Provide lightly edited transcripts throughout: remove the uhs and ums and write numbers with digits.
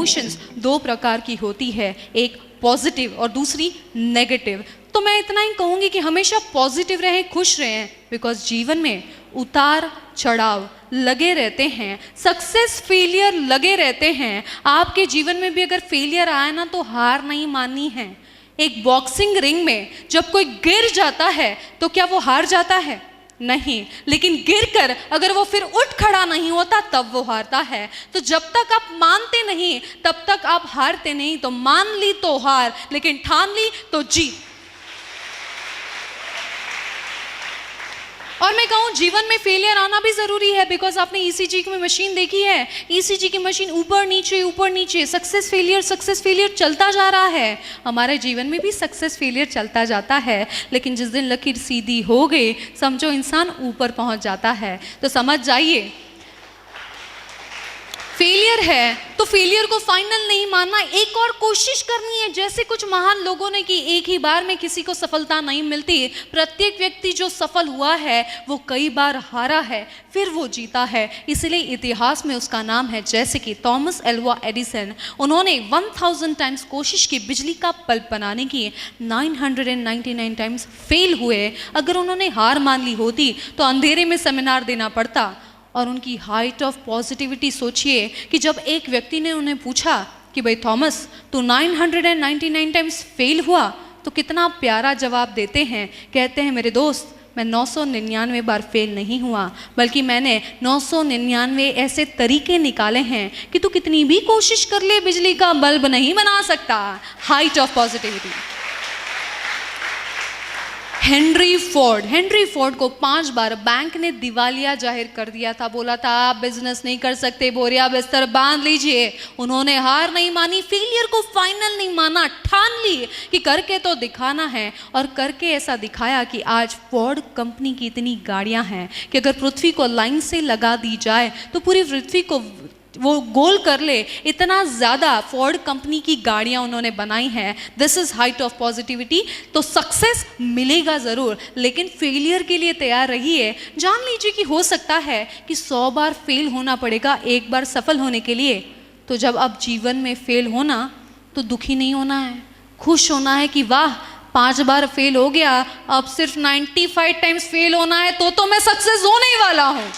Emotions दो प्रकार की होती है, एक पॉजिटिव और दूसरी नेगेटिव। तो मैं इतना ही कहूँगी कि हमेशा पॉजिटिव रहें, खुश रहें, बिकॉज जीवन में उतार चढ़ाव लगे रहते हैं, सक्सेस फेलियर लगे रहते हैं। आपके जीवन में भी अगर फेलियर आए ना तो हार नहीं माननी है। एक बॉक्सिंग रिंग में जब कोई गिर जाता है तो क्या वो हार जाता है? नहीं, लेकिन गिरकर अगर वो फिर उठ खड़ा नहीं होता तब वो हारता है। तो जब तक आप मानते नहीं तब तक आप हारते नहीं। तो मान ली तो हार, लेकिन ठान ली तो जीत। और मैं कहूँ जीवन में फेलियर आना भी ज़रूरी है, बिकॉज आपने ईसीजी की मशीन देखी है, ईसीजी की मशीन ऊपर नीचे सक्सेस फेलियर चलता जा रहा है। हमारे जीवन में भी सक्सेस फेलियर चलता जाता है, लेकिन जिस दिन लकीर सीधी हो गई समझो इंसान ऊपर पहुंच जाता है। तो समझ जाइए, फेलियर है तो फेलियर को फाइनल नहीं मानना, एक और कोशिश करनी है। जैसे कुछ महान लोगों ने कि एक ही बार में किसी को सफलता नहीं मिलती। प्रत्येक व्यक्ति जो सफल हुआ है वो कई बार हारा है, फिर वो जीता है। इसलिए इतिहास में उसका नाम है, जैसे कि थॉमस एल्वा एडिसन। उन्होंने 1000 टाइम्स कोशिश की बिजली का बल्ब बनाने की, 999 टाइम्स फेल हुए। अगर उन्होंने हार मान ली होती तो अंधेरे में सेमिनार देना पड़ता। और उनकी हाइट ऑफ पॉजिटिविटी सोचिए कि जब एक व्यक्ति ने उन्हें पूछा कि भाई थॉमस तू 999 टाइम्स फेल हुआ, तो कितना प्यारा जवाब देते हैं। कहते हैं मेरे दोस्त, मैं 999 बार फेल नहीं हुआ, बल्कि मैंने 999 ऐसे तरीके निकाले हैं कि तू कितनी भी कोशिश कर ले बिजली का बल्ब नहीं बना सकता। Height of positivity. Henry Ford को 5 बार बैंक ने दिवालिया जाहिर कर दिया था। बोला था आप बिजनेस नहीं कर सकते, बोरिया बिस्तर बांध लीजिए। उन्होंने हार नहीं मानी, फेलियर को फाइनल नहीं माना, ठान ली कि करके तो दिखाना है। और करके ऐसा दिखाया कि आज फोर्ड कंपनी की इतनी गाड़ियां हैं कि अगर पृथ्वी को लाइन से लगा दी जाए तो पूरी पृथ्वी को वो गोल कर ले। इतना ज़्यादा फोर्ड कंपनी की गाड़ियाँ उन्होंने बनाई हैं। This is height of positivity. तो सक्सेस मिलेगा ज़रूर, लेकिन फेलियर के लिए तैयार रहिए। जान लीजिए कि हो सकता है कि 100 बार फेल होना पड़ेगा एक बार सफल होने के लिए। तो जब आप जीवन में फेल होना तो दुखी नहीं होना है, खुश होना है कि वाह 5 बार फेल हो गया, अब सिर्फ 95 टाइम्स फेल होना है तो मैं सक्सेस होने ही वाला हूँ।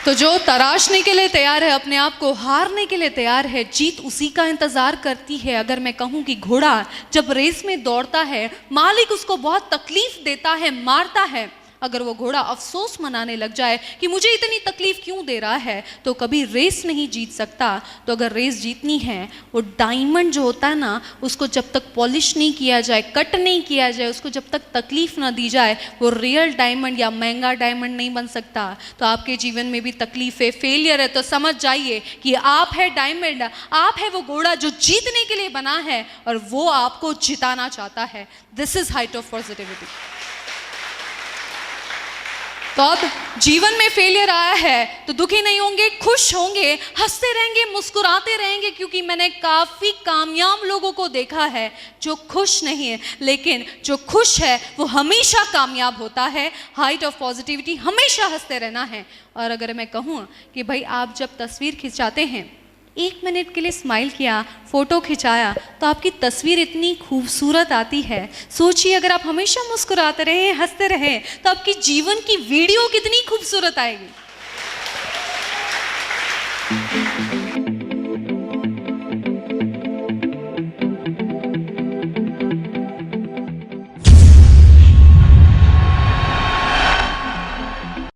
तो जो तराशने के लिए तैयार है, अपने आप को हारने के लिए तैयार है, जीत उसी का इंतजार करती है। अगर मैं कहूँ कि घोड़ा जब रेस में दौड़ता है, मालिक उसको बहुत तकलीफ देता है, मारता है। अगर वो घोड़ा अफसोस मनाने लग जाए कि मुझे इतनी तकलीफ क्यों दे रहा है, तो कभी रेस नहीं जीत सकता। तो अगर रेस जीतनी है, वो डायमंड जो होता है ना, उसको जब तक पॉलिश नहीं किया जाए, कट नहीं किया जाए, उसको जब तक तकलीफ ना दी जाए, वो रियल डायमंड या महंगा डायमंड नहीं बन सकता। तो आपके जीवन में भी तकलीफ है, फेलियर है, तो समझ जाइए कि आप है डायमंड, आप है वो घोड़ा जो जीतने के लिए बना है और वो आपको जिताना चाहता है। This is height of positivity. तो अब जीवन में फेलियर आया है तो दुखी नहीं होंगे, खुश होंगे, हंसते रहेंगे, मुस्कुराते रहेंगे, क्योंकि मैंने काफ़ी कामयाब लोगों को देखा है जो खुश नहीं है, लेकिन जो खुश है वो हमेशा कामयाब होता है। हाइट ऑफ पॉजिटिविटी, हमेशा हंसते रहना है। और अगर मैं कहूँ कि भाई आप जब तस्वीर खिंचाते हैं, 1 मिनट के लिए स्माइल किया, फ़ोटो खिंचाया, तो आपकी तस्वीर इतनी खूबसूरत आती है। सोचिए अगर आप हमेशा मुस्कुराते रहें, हंसते रहें, तो आपकी जीवन की वीडियो कितनी खूबसूरत आएगी।